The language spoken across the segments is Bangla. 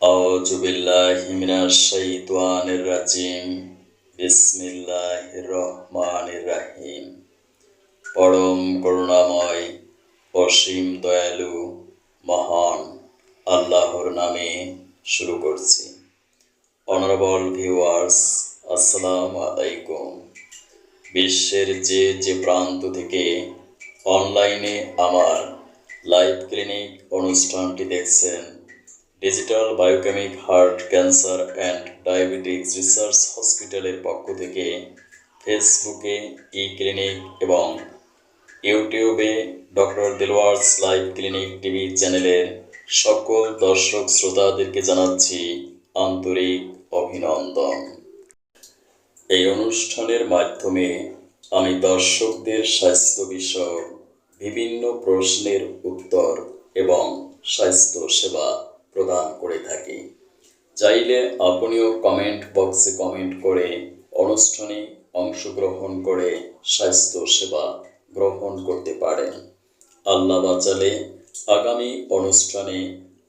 আউযু বিল্লাহি মিনাশ শাইতানির রাজিম। বিসমিল্লাহির রহমানির রহিম। পরম করুণাময়, অসীম দয়ালু, মহান আল্লাহর নামে শুরু করছি। অনারেবল ভিউয়ার্স, আসসালামু আলাইকুম। বিশ্বের যে প্রান্ত থেকে অনলাইনে আমার লাইভ ক্লিনিক অনুষ্ঠানটি দেখছেন, digital biochemic heart cancer and diabetics research হসপিটালের পক্ষ থেকে ফেসবুকে ই ক্লিনিক এবং ইউটিউবে ডক্টর দিলওয়ার্স লাইভ ক্লিনিক টিভি চ্যানেলের সকল দর্শক শ্রোতাদেরকে জানাচ্ছি আন্তরিক অভিনন্দন। এই অনুষ্ঠানের মাধ্যমে আমি দর্শকদের স্বাস্থ্য বিষয়ক বিভিন্ন প্রশ্নের উত্তর এবং স্বাস্থ্য সেবা প্রদান করে থাকি। চাইলে আপনিও কমেন্ট বক্সে কমেন্ট করে অনুষ্ঠানে অংশগ্রহণ করে স্বাস্থ্য সেবা গ্রহণ করতে পারেন। আল্লাহ বাঁচালে আগামী অনুষ্ঠানে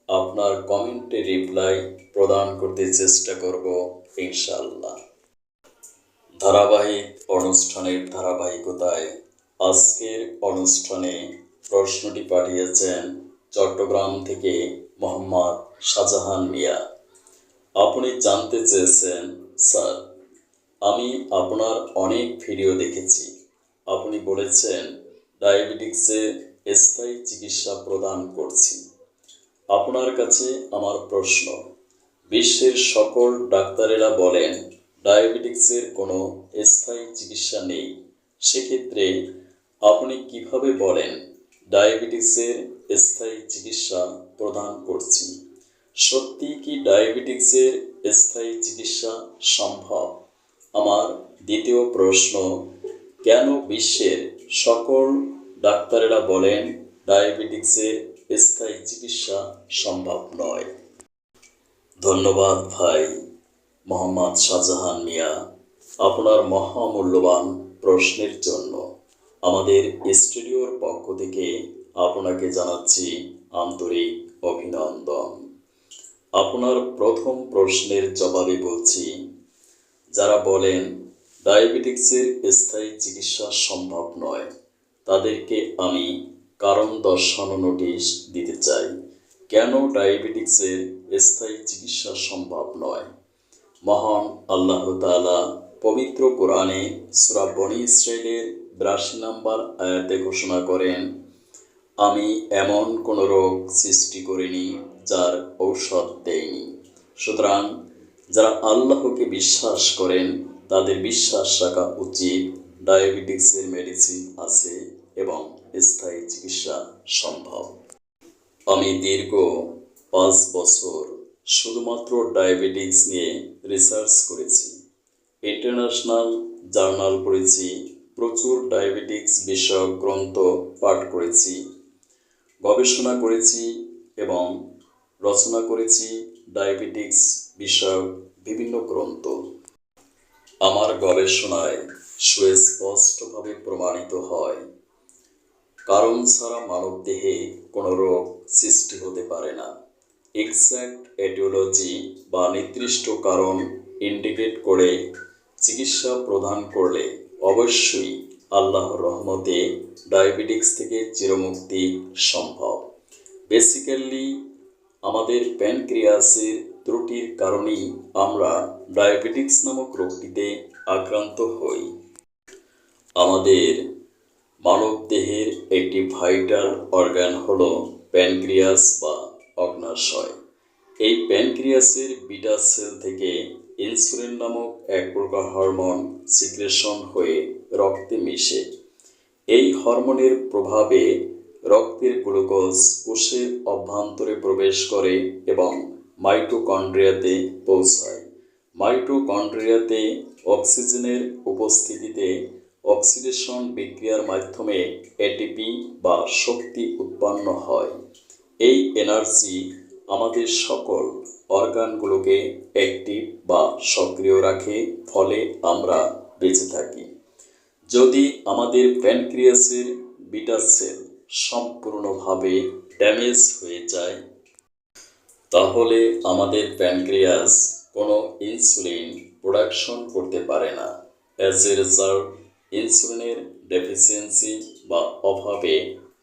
আপনার কমেন্টে রিপ্লাই প্রদান করতে চেষ্টা করব ইনশাআল্লাহ। ধারাবাহিক অনুষ্ঠানের ধারাবাহিকতায় আজকের অনুষ্ঠানে প্রশ্নটি পাঠিয়েছেন চট্টগ্রাম থেকে মোহাম্মদ শাহজাহান মিয়া। আপনি জানতে চেয়েছেন, স্যার, আমি আপনার অনেক ভিডিও দেখেছি। আপনি বলেছেন ডায়াবেটিক্সের স্থায়ী চিকিৎসা প্রদান করছি। আপনার কাছে আমার প্রশ্ন, বিশ্বের সকল ডাক্তারেরা বলেন ডায়াবেটিক্সের কোনো স্থায়ী চিকিৎসা নেই। সেক্ষেত্রে আপনি কিভাবে বলেন ডায়াবেটিক্সের স্থায়ী চিকিৎসা প্রদান করছি? সত্যি কি ডায়াবেটিক্সের স্থায়ী চিকিৎসা সম্ভব? আমার দ্বিতীয় প্রশ্ন, কেন বিশ্বের সকল ডাক্তারেরা বলেন ডায়াবেটিক্সের স্থায়ী চিকিৎসা সম্ভব নয়? ধন্যবাদ ভাই মোহাম্মদ শাহজাহান মিয়া, আপনার মহামূল্যবান প্রশ্নের জন্য। আমাদের স্টুডিওর পক্ষ থেকে আপনাকে জানাচ্ছি আন্তরিক অভিনন্দন। আপনার প্রথম প্রশ্নের জবাবে বলছি, যারা বলেন ডায়াবেটিক্সের স্থায়ী চিকিৎসা সম্ভব নয়, তাদেরকে আমি কারণ দর্শানো নোটিশ দিতে চাই কেন ডায়াবেটিক্সের স্থায়ী চিকিৎসা সম্ভব নয়। মহান আল্লাহ তাআলা পবিত্র কোরআনে সূরা বনী ইসরাঈলের ৮২ নম্বর আয়াতে ঘোষণা করেন, আমি এমন কোনো রোগ সৃষ্টি করিনি যার ঔষধ দেইনি। সুতরাং যারা আল্লাহকে বিশ্বাস করেন তাদের বিশ্বাস রাখা উচিত ডায়াবেটিক্সের মেডিসিন আছে এবং স্থায়ী চিকিৎসা সম্ভব। আমি দীর্ঘ ৫ বছর শুধুমাত্র ডায়াবেটিক্স নিয়ে রিসার্চ করেছি, ইন্টারন্যাশনাল জার্নাল পড়েছি, প্রচুর ডায়াবেটিক্স বিষয়ক গ্রন্থ পাঠ করেছি, গবেষণা করেছি এবং রচনা করেছি ডায়াবেটিক্স বিষয়ক বিভিন্ন গ্রন্থ। আমার গবেষণায় সুস্পষ্টভাবে প্রমাণিত হয়, কারণ ছাড়া মানবদেহে কোনো রোগ সৃষ্টি হতে পারে না। এক্সাক্ট এটিওলজি বা নির্দিষ্ট কারণ ইন্ডিকেট করে চিকিৎসা প্রদান করলে অবশ্যই আল্লাহর রহমতে ডায়াবেটিক্স থেকে চিরমুক্তি সম্ভব। বেসিক্যালি আমাদের প্যানক্রিয়াসের ত্রুটির কারণেই আমরা ডায়াবেটিক্স নামক রোগটিতে আক্রান্ত হই। আমাদের মানবদেহের একটি ভাইটাল অর্গান হলো প্যানক্রিয়াস বা অগ্ন্যাশয়। এই প্যানক্রিয়াসের বিটা সেল থেকে ইনসুলিন নামক এক প্রকার হরমোন সিক্রেশন হয়ে রক্তে মিশে। এই হরমোনের প্রভাবে রক্তের গ্লুকোজ কোষের অভ্যন্তরে প্রবেশ করে এবং মাইটোকন্ড্রিয়াতে পৌঁছায়। মাইটোকন্ড্রিয়াতে অক্সিজেনের উপস্থিতিতে অক্সিডেশন বিক্রিয়ার মাধ্যমে এটিপি বা শক্তি উৎপন্ন হয়। এই এনার্জি আমাদের সকল অর্গানগুলোকে অ্যাক্টিভ বা সক্রিয় রাখে, ফলে আমরা বেঁচে থাকি। যদি আমাদের প্যানক্রিয়াসের বিটা সেল সম্পূর্ণভাবে ড্যামেজ হয়ে যায়, তাহলে আমাদের প্যানক্রিয়াস কোনো ইনসুলিন প্রোডাকশন করতে পারে না। অ্যাজ এ রেজাল্ট, ইনসুলিনের ডেফিসিয়েন্সি বা অভাবে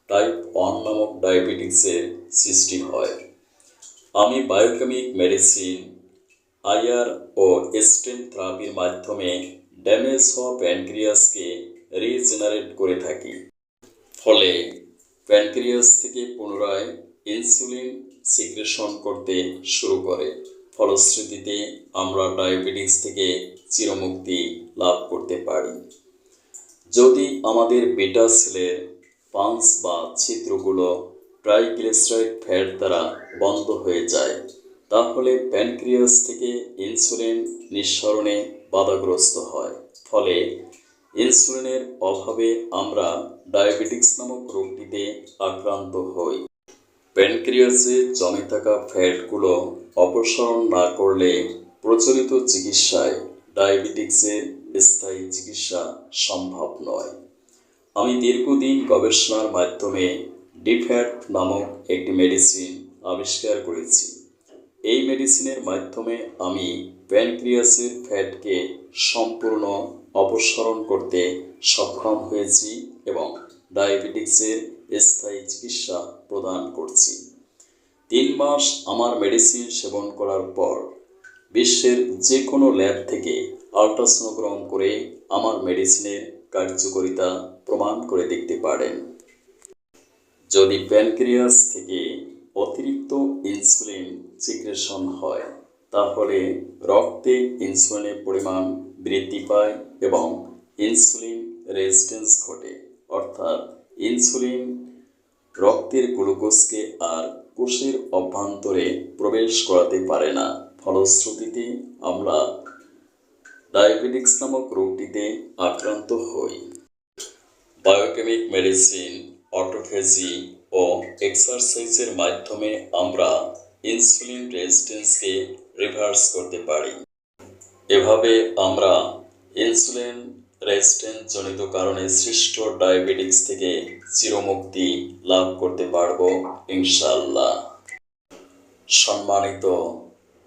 টাইপ 1 নামক ডায়াবেটিক্সের সৃষ্টি হয়। আমি বায়োকেমিক মেডিসিন, আইআর ও স্টেম থেরাপির মাধ্যমে ড্যামেজ হওয়া প্যানক্রিয়াসকে রিজেনারেট করে থাকি। ফলে প্যানক্রিয়াস থেকে পুনরায় ইনসুলিন সিক্রেশন করতে শুরু করে। ফলশ্রুতিতে আমরা ডায়াবেটিস থেকে চিরমুক্তি লাভ করতে পারি। যদি আমাদের বিটা সেলের পাঞ্চ বা ছিদ্রগুলো ট্রাইগ্লিসারাইড ফ্যাট দ্বারা বন্ধ হয়ে যায়, তাহলে প্যানক্রিয়াস থেকে ইনসুলিন নিঃসরণে বাধাগ্রস্ত হয়। ফলে ইনসুলিনের অভাবে আমরা ডায়াবেটিক্স নামক রোগটিতে আক্রান্ত হই। প্যানক্রিয়াসে জমে থাকা ফ্যাটগুলো অপসারণ না করলে প্রচলিত চিকিৎসায় ডায়াবেটিক্সের স্থায়ী চিকিৎসা সম্ভব নয়। আমি দীর্ঘদিন গবেষণার মাধ্যমে ডিফ্যাট নামক একটি মেডিসিন আবিষ্কার করেছি। এই মেডিসিনের মাধ্যমে আমি প্যানক্রিয়াসের ফ্যাটকে সম্পূর্ণ অপসারণ করতে সক্ষম হয়েছি এবং ডায়াবেটিক্সের স্থায়ী চিকিৎসা প্রদান করছি। 3 মাস আমার মেডিসিন সেবন করার পর বিশ্বের যে কোনো ল্যাব থেকে আল্ট্রাসোনোগ্রাম করে আমার মেডিসিনের কার্যকারিতা প্রমাণ করে দেখতে পারেন। যদি প্যানক্রিয়াস থেকে অতিরিক্ত ইনসুলিন সিক্রেশন হয়, তাহলে রক্তে ইনসুলিনের পরিমাণ বৃদ্ধি পায় এবং ইনসুলিন রেজিস্ট্যান্স ঘটে, অর্থাৎ ইনসুলিন রক্তের গ্লুকোজকে আর কোষের অভ্যন্তরে প্রবেশ করাতে পারে না। ফলশ্রুতিতে আমরা ডায়াবেটিক্স নামক রোগটিতে আক্রান্ত হই। বায়োকেমিক মেডিসিন, অটোফেজি ও এক্সারসাইজের মাধ্যমে আমরা ইনসুলিন রেজিস্ট্যান্সকে রিভার্স করতে পারি। এভাবে আমরা ইনসুলিন রেজিস্ট্যান্স জনিত কারণে সৃষ্ট ডায়াবেটিক্স থেকে চিরমুক্তি লাভ করতে পারব ইনশাআল্লাহ। সম্মানিত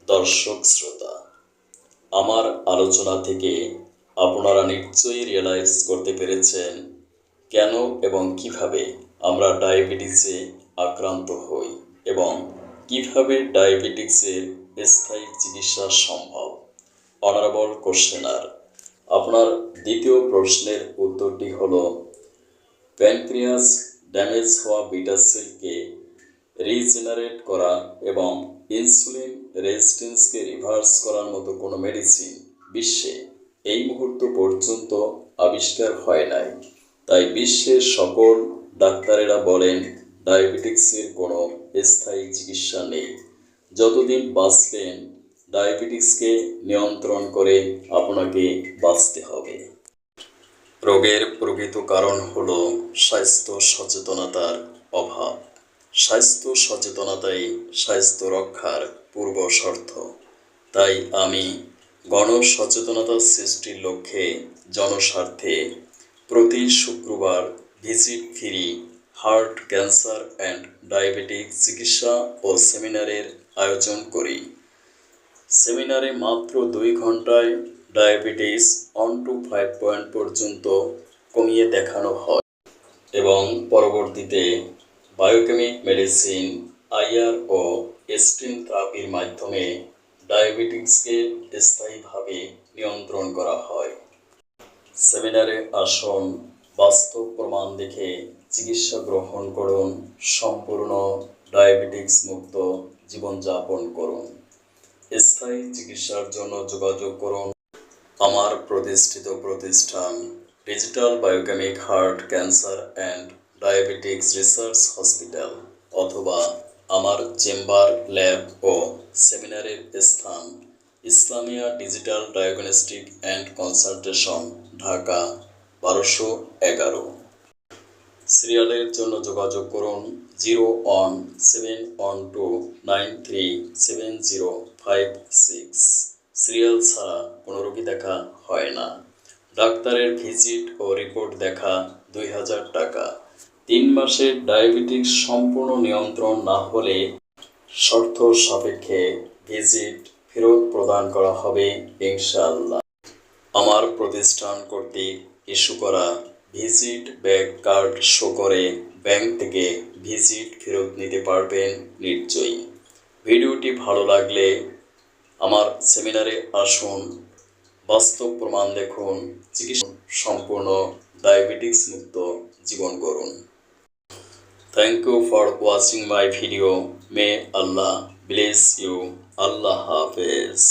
দর্শক শ্রোতা, আমার আলোচনা থেকে আপনারা নিশ্চয়ই রিয়েলাইজ করতে পেরেছেন কেন এবং কিভাবে আমরা ডায়াবেটিসে আক্রান্ত হই এবং কিভাবে ডায়াবেটিক্সের স্থায়ী চিকিৎসা সম্ভব। অনারেবল কোশ্চেনার, আপনার দ্বিতীয় প্রশ্নের উত্তরটি হলো, প্যানক্রিয়াস ড্যামেজ হওয়া বিটা সেলকে রিজেনারেট করা এবং ইনসুলিন রেজিস্ট্যান্সকে রিভার্স করার মতো কোনো মেডিসিন বিশ্বে এই মুহূর্ত পর্যন্ত আবিষ্কার হয় নাই। তাই বিশ্বের সকল ডাক্তারেরা বলেন ডায়াবেটিক্সের কোনো স্থায়ী চিকিৎসা নেই। যতদিন বাঁচবেন ডায়াবেটিক্সকে নিয়ন্ত্রণ করে আপনাকে বাঁচতে হবে। রোগের প্রকৃত কারণ হলো স্বাস্থ্য সচেতনতার অভাব। স্বাস্থ্য সচেতনতাই স্বাস্থ্য রক্ষার পূর্ব শর্ত। তাই আমি গণসচেতনতা সৃষ্টির লক্ষ্যে জনস্বার্থে প্রতি শুক্রবার visit free heart, cancer and diabetics চিকিৎসা ও সেমিনারের আয়োজন করি। সেমিনারে মাত্র 2 ঘন্টায় ডায়াবেটিস 1 to 5 পয়েন্ট পর্যন্ত কমিয়ে দেখানো হয় এবং পরবর্তীতে বায়োকেমিক মেডিসিন, আইআর ও স্টেম থেরাপির মাধ্যমে ডায়াবেটিক্সকে স্থায়ীভাবে নিয়ন্ত্রণ করা হয়। সেমিনারে আসুন, বাস্তব প্রমাণ দেখে চিকিৎসা গ্রহণ করুন, সম্পূর্ণ ডায়াবেটিক্স মুক্ত জীবনযাপন করুন। স্থায়ী চিকিৎসার জন্য যোগাযোগ করুন আমার প্রতিষ্ঠিত প্রতিষ্ঠান digital biochemic heart, cancer and diabetics research hospital, অথবা আমার চেম্বার, ল্যাব ও সেমিনারের স্থান Islamia digital diagnostic and consultation, Dhaka 1211। সিরিয়ালের জন্য যোগাযোগ করুন 01712937056। সিরিয়াল ছাড়া কোনো রোগী দেখা হয় না। ডাক্তারের ভিজিট ও রিপোর্ট দেখা 2000 টাকা। 3 মাসের ডায়াবেটিক্স সম্পূর্ণ নিয়ন্ত্রণ না হলে শর্ত সাপেক্ষে ভিজিট ফেরত প্রদান করা হবে ইনশাআল্লাহ। আমার প্রতিষ্ঠান কর্তৃক ইস্যু করা ভিজিট ব্যাক কার্ড শো করে ব্যাংক থেকে ভিজিট ফেরত নিতে পারবেন নিশ্চয়ই। ভিডিওটি ভালো লাগলে আমার সেমিনারে আসুন, বাস্তব প্রমাণ দেখুন, চিকিৎসা সম্পূর্ণ ডায়াবেটিস মুক্ত জীবন গড়ুন। Thank you for watching my video. May Allah bless you. Allah Hafiz.